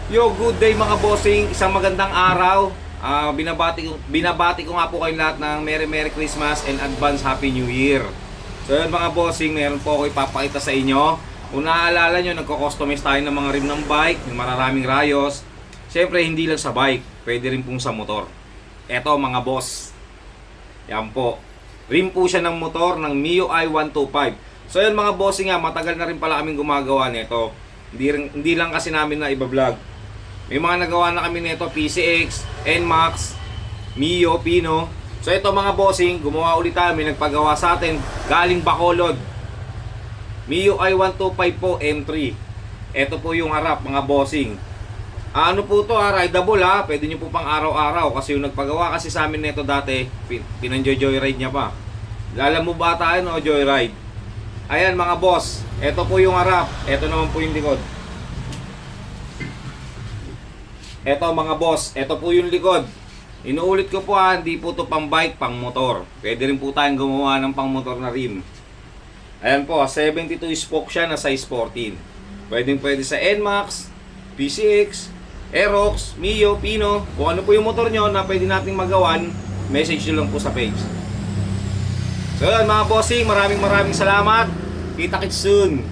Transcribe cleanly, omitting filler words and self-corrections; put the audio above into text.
Yo, good day mga bossing. Isang magandang araw. Binabati ko nga po kayong lahat ng Merry Christmas and advance Happy New Year. So yun mga bossing, meron po ako ipapakita sa inyo. Kung naaalala nyo, nagko-customize tayo ng mga rim ng bike, ng maraming rayos. Siyempre, hindi lang sa bike, pwede rin pong sa motor. Eto mga boss. Yan po. Rim po siya ng motor ng Mio i125. So yun mga bossing nga, matagal na rin pala kaming gumagawa nito. Hindi lang kasi namin na iba-vlog. May mga nagawa na kami nito, PCX, NMAX, Mio, Pino. So ito mga bossing, gumawa ulit tayo, may nagpagawa sa atin, galing Bacolod. Mio i125 po, M3. Ito po yung harap mga bossing. Ano po to, rideable ha, pwede nyo po pang araw-araw. Kasi yung nagpagawa kasi sa amin nito dati, pinanjoyride niya pa. Lala mo ba tayo no, joyride? Ayan mga boss, ito po yung harap, ito naman po yung likod. Eto mga boss, eto po yung likod. Inuulit ko po hindi po to pang bike, pang motor. Pwede rin po tayong gumawa ng pang motor na rim. Ayan po, 72 spoke siya na size 14. Pwede sa NMAX, PCX, Aerox, Mio, Pino. Kung ano po yung motor nyo na pwede nating magawan, message nyo lang po sa page. So yun mga bossing, maraming salamat. Kita kits soon.